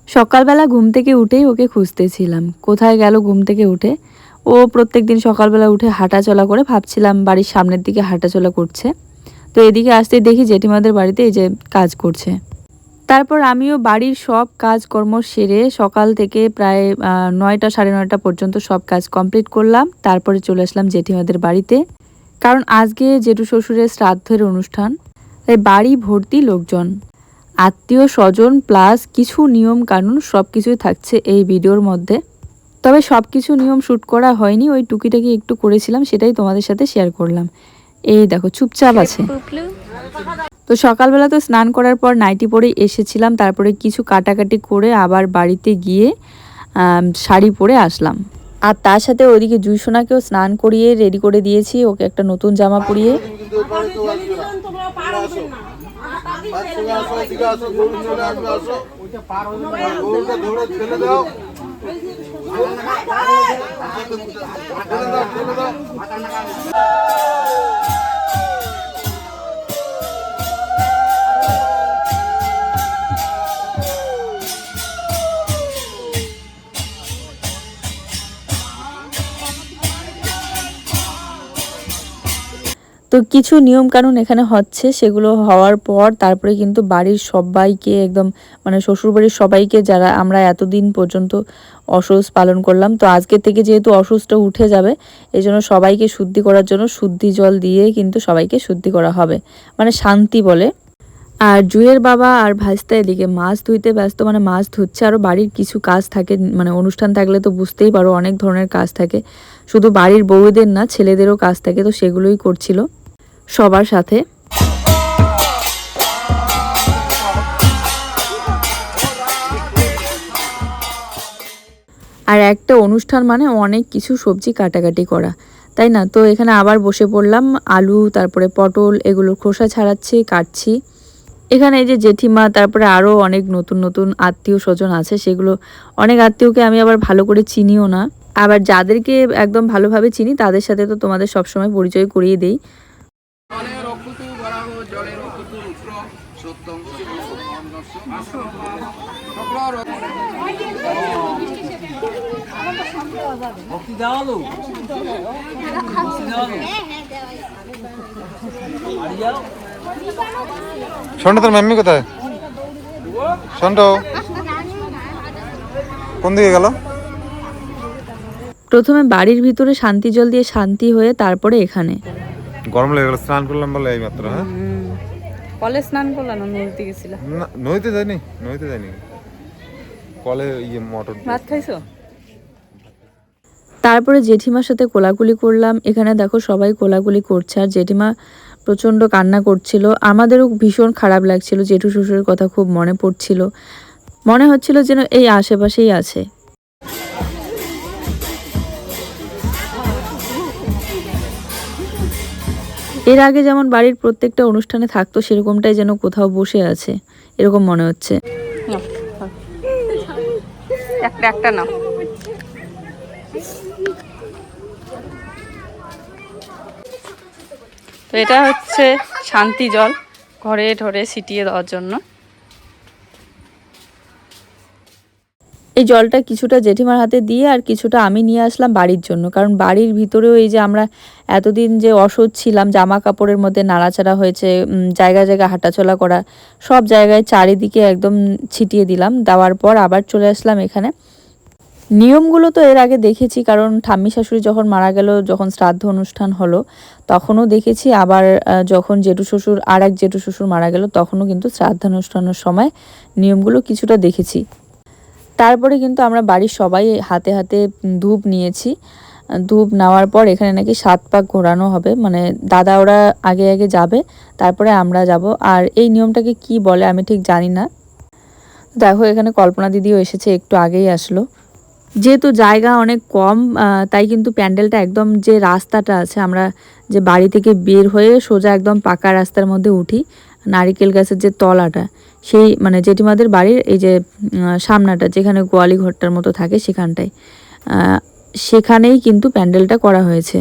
সকালবেলা ঘুম থেকে উঠেই ওকে খুঁজতেছিলাম, কোথায় গেল ঘুম থেকে উঠে। ও প্রত্যেকদিন সকালবেলা উঠে হাঁটাচলা করে, ভাবছিলাম বাড়ির সামনের দিকে হাঁটাচলা করছে। তো এদিকে আসতেই দেখি জেঠিমাদের বাড়িতে এই যে কাজ করছে। তারপর আমিও বাড়ির সব কাজকর্ম সেরে সকাল থেকে প্রায় ৯টা ৯:৩০ পর্যন্ত সব কাজ কমপ্লিট করলাম। তারপরে চলে আসলাম জেঠিমাদের বাড়িতে, কারণ আজকে জেঠু শ্বশুরের শ্রাদ্ধের অনুষ্ঠান। তাই বাড়ি ভর্তি লোকজন, আত্মীয় স্বজন প্লাস কিছু নিয়ম কানুন সব কিছুই থাকছে এই ভিডিওর মধ্যে। তবে সব কিছু নিয়ম শ্যুট করা হয়নি, ওই টুকিটাকি একটু করেছিলাম, সেটাই তোমাদের সাথে শেয়ার করলাম। এই দেখো চুপচাপ আছে। তো সকালবেলা তো স্নান করার পর নাইটি পরেই এসেছিলাম, তারপরে কিছু কাটাকাটি করে আবার বাড়িতে গিয়ে শাড়ি পরে আসলাম। আর তার সাথে ওইদিকে জুইসোনাকেও স্নান করিয়ে রেডি করে দিয়েছি, ওকে একটা নতুন জামা পরিয়ে। তো কিছু নিয়ম কানুন এখানে হচ্ছে, সেগুলো হওয়ার পর তারপরে কিন্তু বাড়ির সবাইকে একদম মানে শ্বশুরবাড়ির সবাইকে, যারা আমরা এতদিন পর্যন্ত অসুস পালন করলাম, তো আজকে থেকে যেহেতু অসুসটা উঠে যাবে, এই জন্য সবাইকে শুদ্ধি করার জন্য শুদ্ধি জল দিয়ে কিন্তু সবাইকে শুদ্ধি করা হবে, মানে শান্তি বলে। আর জুয়ের বাবা আর ভাইস্তা এদিকে মাছ ধুইতে ব্যস্ত, মানে মাছ ধুচ্ছে। আরও বাড়ির কিছু কাজ থাকে, মানে অনুষ্ঠান থাকলে তো বুঝতেই পারো অনেক ধরনের কাজ থাকে, শুধু বাড়ির বউদের না ছেলেদেরও কাজ থাকে, তো সেগুলোই করছিল সবার সাথে। আর একটা অনুষ্ঠান মানে অনেক কিছু সবজি কাটাকাটি করা, তাই না? তো এখানে আবার বসে পড়লাম, আলু তারপরে পটল এগুলো খোসা ছাড়াচ্ছি, কাটছি। এখানে এই যে জেঠিমা, তারপরে আরও অনেক নতুন নতুন আত্মীয় স্বজন আছে, সেগুলো অনেক আত্মীয়কে আমি আবার ভালো করে চিনিও না, আবার যাদেরকে একদম ভালোভাবে চিনি তাদের সাথে তো তোমাদের সবসময় পরিচয় করিয়ে দিই। শোনো, তোর মাম্মি কোথায়? শোনো, কোন দিকে গেল? প্রথমে বাড়ির ভিতরে শান্তি জল দিয়ে শান্তি হয়ে তারপরে এখানে গরম লেগে গেল, স্নান করলাম বলে এই মাত্র। হ্যাঁ, কলে স্নান করলাম, নদীতে গেছিলাম। না, নদীতে যাইনি, কলে মোটর। ভাত খাইছো? তারপরে জেঠিমার সাথে কোলাকুলি করলাম। এখানে দেখো সবাই কোলাকুলি করছে, আর জেঠিমা প্রচণ্ড কান্না করছিল। আমাদেরও ভীষণ খারাপ লাগছিল, জেঠু শ্বশুরের কথা খুব মনে পড়ছিল, মনে হচ্ছিল যেন এই আশেপাশেই আছে। এর আগে যেমন বাড়ির প্রত্যেকটা অনুষ্ঠানে থাকতো, সেরকমটাই যেন কোথাও বসে আছে, এরকম মনে হচ্ছে। একটা না, তো এটা হচ্ছে শান্তি জল, ঘরে ঢরে ছিটিয়ে দেওয়ার জন্য। এই জলটা কিছুটা জেঠিমার হাতে দিয়ে আর কিছুটা আমি নিয়ে আসলাম বাড়ির জন্য, কারণ বাড়ির ভিতরেও এই যে আমরা এতদিন যে অসুস্থ ছিলাম, জামা কাপড়ের মধ্যে নাড়াচাড়া হয়েছে, জায়গায় জায়গায় হাঁটাচলা করা, সব জায়গায় চারিদিকে একদম ছিটিয়ে দিলাম। দেওয়ার পর আবার চলে আসলাম এখানে। নিয়মগুলো তো এর আগে দেখেছি, কারণ ঠাম্মি শাশুড়ি যখন মারা গেল, যখন শ্রাদ্ধ অনুষ্ঠান হলো তখনও দেখেছি, আবার যখন জেঠু শ্বশুর আর এক জেঠু শ্বশুর মারা গেল তখনও কিন্তু শ্রাদ্ধানুষ্ঠানের সময় নিয়মগুলো কিছুটা দেখেছি। তারপরে কিন্তু আমরা বাড়ির সবাই হাতে হাতে ধূপ নিয়েছি। ধূপ নেওয়ার পর এখানে নাকি 7 পাক ঘোরানো হবে, মানে দাদা ওরা আগে আগে যাবে, তারপরে আমরা যাব। আর এই নিয়মটাকে কি বলে আমি ঠিক জানি না। দেখো এখানে কল্পনা দিদিও এসেছে, একটু আগেই আসলো। যেহেতু জায়গা অনেক কম, তাই কিন্তু প্যান্ডেলটা একদম যে রাস্তাটা আছে, আমরা যে বাড়ি থেকে বের হয়ে সোজা একদম পাকা রাস্তার মধ্যে উঠি, নারিকেল গাছের যে তলাটা, সেই মানে জেঠিমাদের বাড়ির এই যে সামনাটা, যেখানে গোয়ালি ঘরটার মতো থাকে সেখানটায়, সেখানেই কিন্তু প্যান্ডেলটা করা হয়েছে।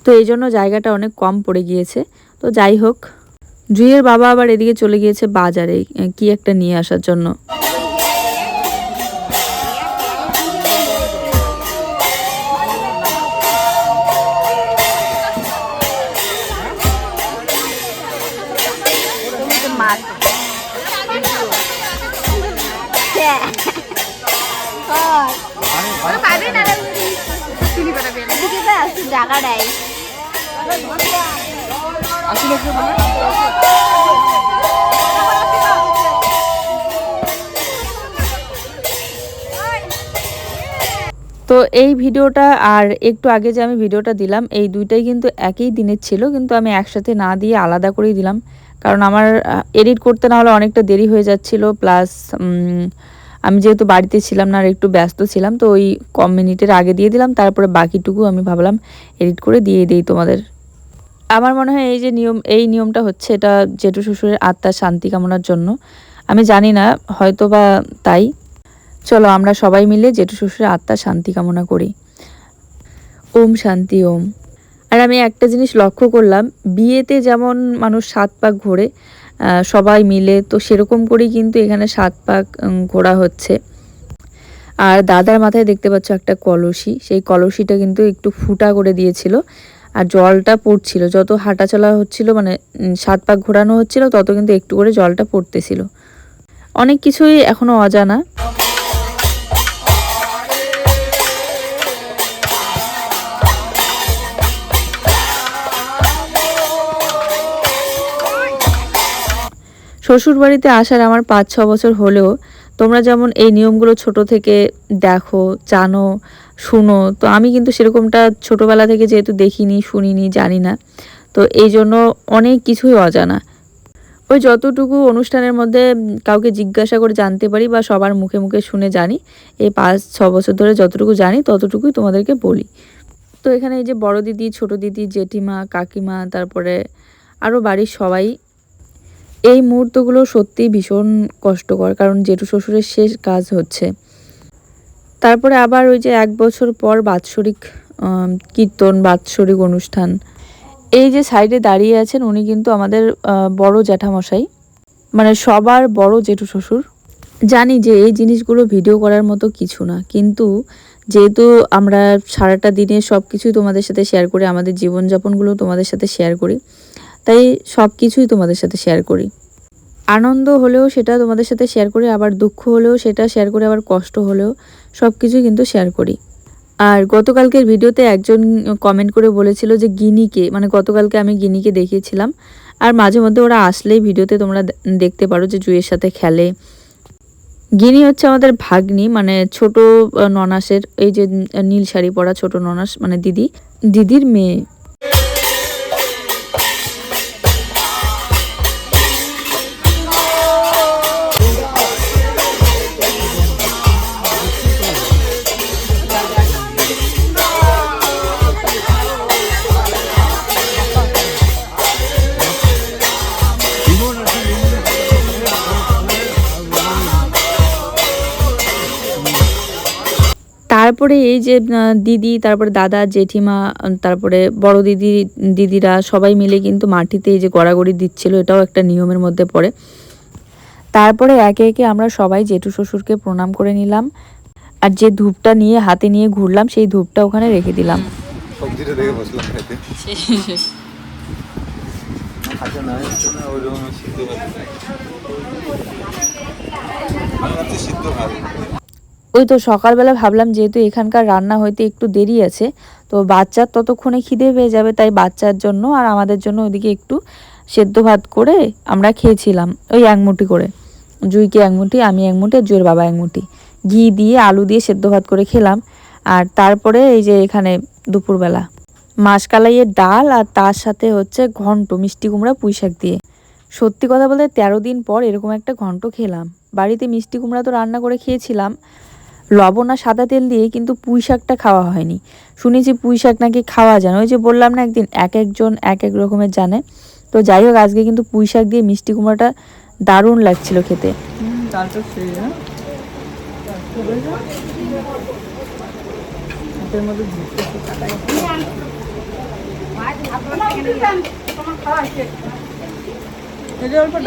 তো এই জন্য জায়গাটা অনেক কম পড়ে গিয়েছে। তো যাই হোক, জুইয়ের বাবা আবার এদিকে চলে গিয়েছে বাজারে কি একটা নিয়ে আসার জন্য। জায়গা দেয় তো এই ভিডিওটা আর একটু আগে যে আমি ভিডিওটা দিলাম এই দুইটাই কিন্তু একই দিনের ছিল, কিন্তু আমি একসাথে না দিয়ে আলাদা করেই দিলাম, কারণ আমার এডিট করতে না হলে অনেকটা দেরি হয়ে যাচ্ছিল। প্লাস আমি যেহেতু বাড়িতে ছিলাম না আর একটু ব্যস্ত ছিলাম, তো ওই কম মিনিটের আগে দিয়ে দিলাম, তারপরে বাকিটুকু আমি ভাবলাম এডিট করে দিয়ে দিই তোমাদের। আমার মনে হয় এই যে এই নিয়মটা হচ্ছে এটা জেঠু শ্বশুরের আত্মার শান্তি কামনার জন্য, আমি জানি না, হয়তো বা তাই। চলো আমরা সবাই মিলে জেঠু শ্বশুরের আত্মার শান্তি কামনা করি। ওম শান্তি ওম। আর আমি একটা জিনিস লক্ষ্য করলাম, বিয়েতে যেমন মানুষ 7 পাক ঘোরে সবাই মিলে, তো সেরকম করেই কিন্তু এখানে 7 পাক ঘোরা হচ্ছে। আর দাদার মাথায় দেখতে পাচ্ছ একটা কলসি, সেই কলসিটা কিন্তু একটু ফুটা করে দিয়েছিল আর জলটা পড়ছিল, যত হাঁটা চলা হচ্ছিল মানে 7 পাক ঘোরানো হচ্ছিল তত কিন্তু একটু করে জলটা পড়তেছিল। অনেক কিছুই এখনো অজানা। শ্বশুর বাড়িতে আসার আমার 5-6 বছর হলেও তোমরা যেমন এই নিয়মগুলো ছোট থেকে দেখো, জানো, শুনো, তো আমি কিন্তু সেরকমটা ছোটবেলা থেকে যেহেতু দেখিনি, শুনিনি, জানি না, তো এই জন্য অনেক কিছুই অজানা। ওই যতটুকু অনুষ্ঠানের মধ্যে কাউকে জিজ্ঞাসা করে জানতে পারি বা সবার মুখে মুখে শুনে জানি, এই 5-6 বছর ধরে যতটুকু জানি ততটুকুই তোমাদেরকে বলি। তো এখানে এই যে বড় দিদি, ছোট দিদি, জেঠিমা, কাকিমা, তারপরে আরও বাড়ির সবাই, এই মুহূর্তগুলো সত্যিই ভীষণ কষ্টকর, কারণ জেঠু শ্বশুরের শেষ কাজ হচ্ছে। তারপরে আবার ওই যে 1 বছর পর বাৎসরিক কীর্তন, বাৎসরিক অনুষ্ঠান। এই যে সাইডে দাঁড়িয়ে আছেন উনি কিন্তু আমাদের বড় জ্যাঠামশাই, মানে সবার বড় জেঠু শ্বশুর। জানি যে এই জিনিসগুলো ভিডিও করার মতো কিছু না, কিন্তু যেহেতু আমরা সারাটা দিনে সব কিছুই তোমাদের সাথে শেয়ার করি, আমাদের জীবনযাপনগুলো তোমাদের সাথে শেয়ার করি, তাই সব কিছুই তোমাদের সাথে শেয়ার করি। আনন্দ হলেও সেটা তোমাদের সাথে শেয়ার করি, আবার দুঃখ হলেও সেটা শেয়ার করি, আবার কষ্ট হলেও সব কিছুই কিন্তু শেয়ার করি। আর গতকালকের ভিডিওতে একজন কমেন্ট করে বলেছিল যে গিনিকে, মানে গতকালকে আমি গিনিকে দেখিয়েছিলাম, আর মাঝে মধ্যে ওরা আসলেই ভিডিওতে তোমরা দেখতে পারো যে জুয়ের সাথে খেলে। গিনি হচ্ছে আমাদের ভাগ্নি, মানে ছোট ননাসের, এই যে নীল শাড়ি পরা ছোট ননাস মানে দিদির মেয়ে। তারপরে এই যে দিদি, তারপরে দাদা, জেঠিমা, তারপরে বড় দিদিরা সবাই মিলে কিন্তু মাটিতে এই যে গড়াগড়ি দিচ্ছিল, এটাও একটা নিয়মের মধ্যে পড়ে। তারপরে একে একে আমরা সবাই জেঠু শ্বশুরকে প্রণাম করে নিলাম, আর যে ধূপটা নিয়ে হাতে নিয়ে ঘুরলাম সেই ধূপটা ওখানে রেখে দিলাম। সবজিটা দেখে বসলাম খাইতে। আচ্ছা না, ওই রকম সিদ্ধ ভাত, সিদ্ধ ভাত। ওই তো সকালবেলা ভাবলাম যেহেতু এখানকার রান্না হইতে একটু দেরি আছে, তো বাচ্চার ততক্ষণে খিদে পেয়ে যাবে, তাই বাচ্চার জন্য আর আমাদের জন্য ওইদিকে একটু সেদ্ধ ভাত করে আমরা খেয়েছিলাম, ওই 1 মুঠি করে, জুইকে 1 মুঠি, আমি 1 মুঠি, জুইয়ের বাবা 1 মুঠি, ঘি দিয়ে আলু দিয়ে সেদ্ধ ভাত করে খেলাম। আর তারপরে এই যে এখানে দুপুরবেলা মাসকালাইয়ের ডাল, আর তার সাথে হচ্ছে ঘন্ট, মিষ্টি কুমড়া পুঁই শাক দিয়ে। সত্যি কথা বলতে 13 দিন পর এরকম একটা ঘন্ট খেলাম। বাড়িতে মিষ্টি কুমড়া তো রান্না করে খেয়েছিলাম লবণ আর সাদা তেল দিয়ে, কিন্তু পুঁই শাকটা খাওয়া হয়নি। শুনেছি পুঁই শাক নাকি খাওয়া যায় না, ওই যে বললাম না একদিন, এক একজন এক এক রকমের জানে। তো যাই হোক, আজকে কিন্তু পুঁই শাক দিয়ে মিষ্টি কুমড়াটা দারুণ লাগছিল খেতে।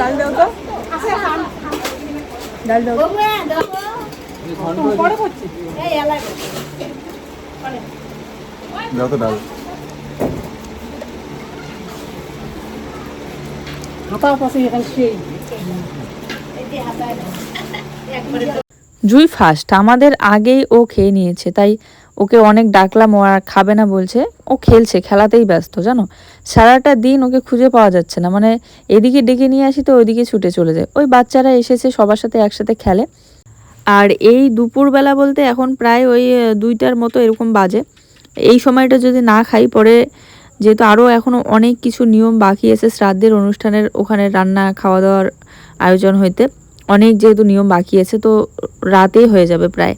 ডাল দাও তো, ডাল দাও। দাও তো ডাল। জুই ফার্স্ট, আমাদের আগেই ও খেয়ে নিয়েছে, তাই ওকে অনেক ডাকলাম, ও আর খাবে না বলছে। ও খেলছে, খেলাতেই ব্যস্ত জানো। সারাটা দিন ওকে খুঁজে পাওয়া যাচ্ছে না, মানে এদিকে ডেকে নিয়ে আসি তো ওইদিকে ছুটে চলে যায়। ওই বাচ্চারা এসেছে সবার সাথে একসাথে খেলে। আর এই দুপুরবেলা বলতে এখন প্রায় ওই 2টার মতো এরকম বাজে। এই সময়টা যদি না খাই পরে, যেহেতু আরও এখনও অনেক কিছু নিয়ম বাকি আছে শ্রাদ্ধের অনুষ্ঠানের, ওখানে রান্না খাওয়া দাওয়ার আয়োজন হইতে অনেক যেহেতু নিয়ম বাকি আছে, তো রাতেই হয়ে যাবে প্রায়।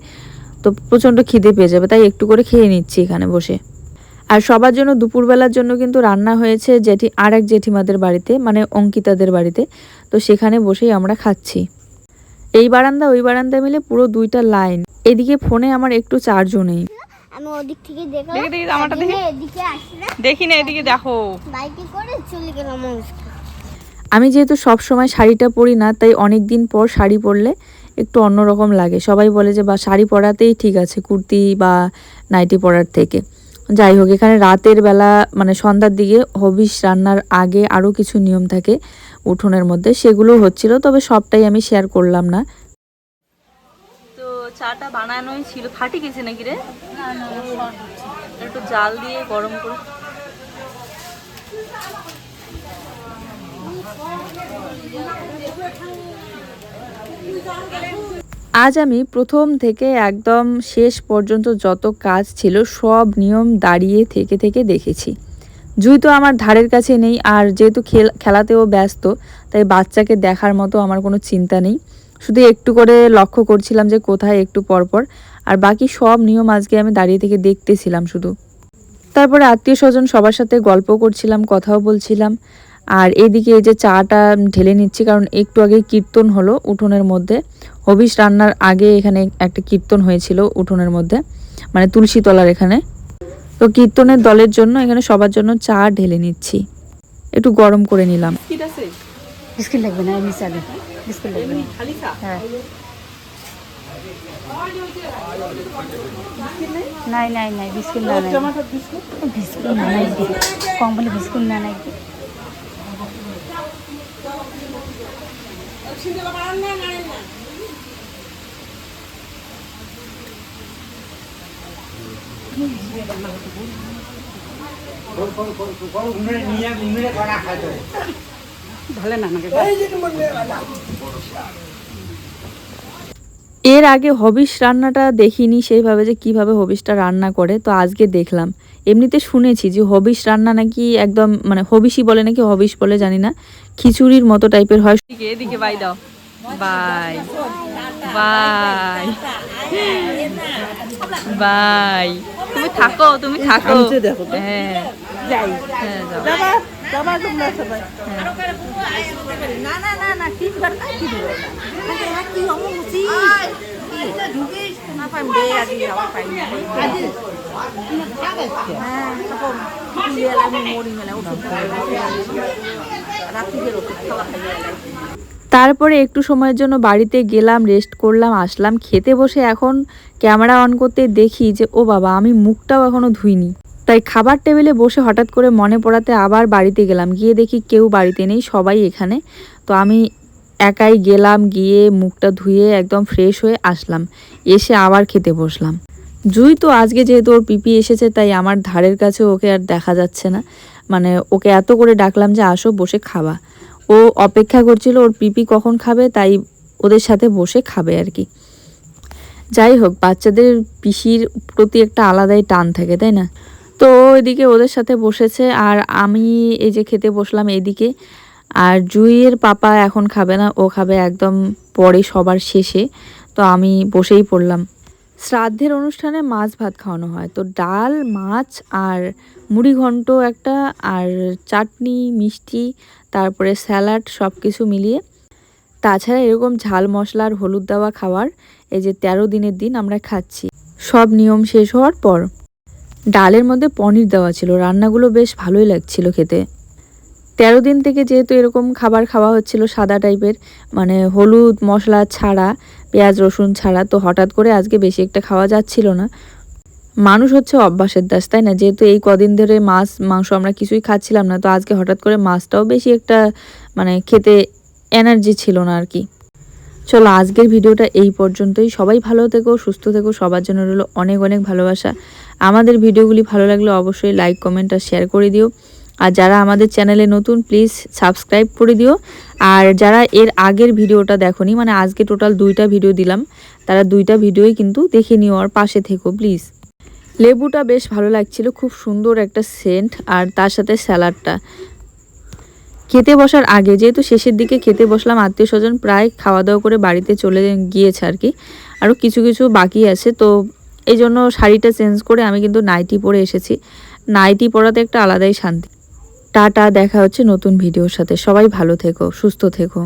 তো প্রচণ্ড খিদে পেয়ে যাবে, তাই একটু করে খেয়ে নিচ্ছি এখানে বসে। আর সবার জন্য দুপুরবেলার জন্য কিন্তু রান্না হয়েছে আর এক জেঠিমাদের বাড়িতে, মানে অঙ্কিতাদের বাড়িতে। তো সেখানে বসেই আমরা খাচ্ছি। এই বারান্দা ওই বারান্দা মিলে পুরো 2টা লাইন। এদিকে ফোনে আমার একটু চার্জও নেই। আমি ওদিক থেকে দেখলাম, দেখি দেখি আমারটা দেখি, এদিকে আসলে দেখি না এদিকে দেখো। বাইকে করে চলে গেলাম মানুষকে। আমি যেহেতু সব সময় শাড়িটা পরি না, তাই অনেক দিন পর শাড়ি পরলে একটু অন্যরকম লাগে। সবাই বলে যে বা শাড়ি পরাতেই ঠিক আছে কুর্তি বা নাইটি পরার থেকে। যাই হোক, এখানে রাতের বেলা মানে সন্ধ্যার দিকে হবিষ রান্নার আগে আরও কিছু নিয়ম থাকে উঠোনের মধ্যে, সেগুলো হচ্ছিল, তবে সবটাই আমি শেয়ার করলাম না। তো চাটা বানানোই ছিল, ফাটি গেছে নাকি রে? একটু জাল দিয়ে গরম করে। আজ আমি প্রথম থেকে একদম শেষ পর্যন্ত যত কাজ ছিল সব নিয়ম দাঁড়িয়ে থেকে থেকে দেখেছি। জুই তো আমার ধারের কাছে নেই, আর যেহেতু খেলাতেও ব্যস্ত, তাই বাচ্চাকে দেখার মতো আমার কোনো চিন্তা নেই। শুধু একটু করে লক্ষ্য করছিলাম যে কোথায় একটু পরপর, আর বাকি সব নিয়ম আজকে আমি দাঁড়িয়ে থেকে দেখতেছিলাম শুধু। তারপরে আত্মীয় স্বজন সবার সাথে গল্প করছিলাম, কথাও বলছিলাম। আর এদিকে এই যে চাটা ঢেলে নিচ্ছি, কারণ একটু আগে কীর্তন হলো উঠোনের মধ্যে। হবিষ রান্নার আগে এখানে একটা কীর্তন হয়েছিল উঠোনের মধ্যে, মানে তুলসী তলার এখানে। তো কীর্তনের দলের জন্য এখানে সবার জন্য চা ঢেলে নিচ্ছি, একটু গরম করে নিলাম। ঠিক আছে, বিস্কুট লাগবে না, এমনি চালে বিস্কুট লাগবে না। খালি চা। হ্যাঁ, নাই নাই নাই বিস্কুট না নাই, বিস্কুট না নাই, কম বলে বিস্কুট না নাই। ভালো না আমাকে। এর আগে হবিষ রান্নাটা দেখিনি সেইভাবে, যে কিভাবে হবিষটা রান্না করে, তো আজকে দেখলাম। এমনিতে শুনেছি যে হবিষ রান্না নাকি একদম মানে হবিষই বলে নাকি, হবিষ বলে জানি না, খিচুড়ির মতো টাইপের হয়। এদিকে এদিকে বাই দাও, বাই বাই বাই। তুমি থাকো, তুমি থাকো। হ্যাঁ যাই, হ্যাঁ যাও। তারপরে একটু সময়ের জন্য বাড়িতে গেলাম, রেস্ট করলাম, আসলাম। খেতে বসে এখন ক্যামেরা অন করতে দেখি যে ও বাবা, আমি মুখটাও এখনো ধুইনি। তাই খাবার টেবিলে বসে হঠাৎ করে মনে পড়াতে আবার বাড়িতে গেলাম, গিয়ে দেখি কেউ বাড়িতে নেই, সবাই এখানে। তো আমি একাই গেলাম, গিয়ে মুখটা ধুয়ে একদম ফ্রেশ হয়ে আসলাম, এসে আবার খেতে বসলাম। জুই তো আজকে যেহেতু ওর পিপি এসেছে, তাই আমার ধারের কাছে ওকে আর দেখা যাচ্ছে না। মানে ওকে এত করে ডাকলাম যে আসো বসে খাবা, ও অপেক্ষা করছিল ওর পিপি কখন খাবে, তাই ওদের সাথে বসে খাবে আর কি। যাই হোক, বাচ্চাদের পিসির প্রতি একটা আলাদাই টান থাকে, তাই না? তো এদিকে ওদের সাথে বসেছে, আর আমি এই যে খেতে বসলাম এদিকে। আর জুইয়ের পাপা এখন খাবে না, ও খাবে একদম পরে সবার শেষে। তো আমি বসেই পড়লাম। শ্রাদ্ধের অনুষ্ঠানে মাছ ভাত খাওয়ানো হয়, তো ডাল, মাছ আর মুড়ি ঘন্ট একটা, আর চাটনি, মিষ্টি, তারপরে স্যালাড, সব কিছু মিলিয়ে। তাছাড়া এরকম ঝাল মশলা আর হলুদ দেওয়া খাবার এই যে 13 দিনের দিন আমরা খাচ্ছি। সব নিয়ম শেষ হওয়ার পর ডালের মধ্যে পনির দেওয়া ছিল, রান্নাগুলো বেশ ভালোই লাগছিল খেতে। 13 দিন থেকে যেহেতু এরকম খাবার খাওয়া হচ্ছিল সাদা টাইপের, মানে হলুদ মশলা ছাড়া, পেঁয়াজ রসুন ছাড়া, তো হঠাৎ করে আজকে বেশি একটা খাওয়া যাচ্ছিল না। মানুষ হচ্ছে অভ্যাসের দাস, তাই না? যেহেতু এই কদিন ধরে মাছ মাংস আমরা কিছুই খাচ্ছিলাম না, তো আজকে হঠাৎ করে মাছটাও বেশি একটা মানে খেতে এনার্জি ছিল না আর কি। চলো আজকের ভিডিওটা এই পর্যন্তই। সবাই ভালো থেকো, সুস্থ থেকো, সবার জন্য রইলো অনেক অনেক ভালোবাসা। আমাদের ভিডিওগুলি ভালো লাগলে অবশ্যই লাইক, কমেন্ট আর শেয়ার করে দিও। আর যারা আমাদের চ্যানেলে নতুন প্লিজ সাবস্ক্রাইব করে দিও। আর যারা এর আগের ভিডিওটা দেখোনি, মানে আজকে টোটাল 2টা ভিডিও দিলাম, তারা 2টা ভিডিওই কিন্তু দেখে নিও আর পাশে থেকো প্লিজ। লেবুটা বেশ ভালো লাগছিল, খুব সুন্দর একটা সেন্ট, আর তার সাথে স্যালাডটা। খেতে বসার আগে, যেহেতু শেষের দিকে খেতে বসলাম, আত্মীয় স্বজন প্রায় খাওয়া দাওয়া করে বাড়িতে চলে গিয়েছে আর কি, আরও কিছু কিছু বাকি আছে। তো এই জন্য শাড়িটা চেঞ্জ করে আমি কিন্তু নাইটি পরে এসেছি। নাইটি পরাতে একটা আলাদাই শান্তি। টাটা, দেখা হচ্ছে নতুন ভিডিওর সাথে। সবাই ভালো থেকো, সুস্থ থেকো।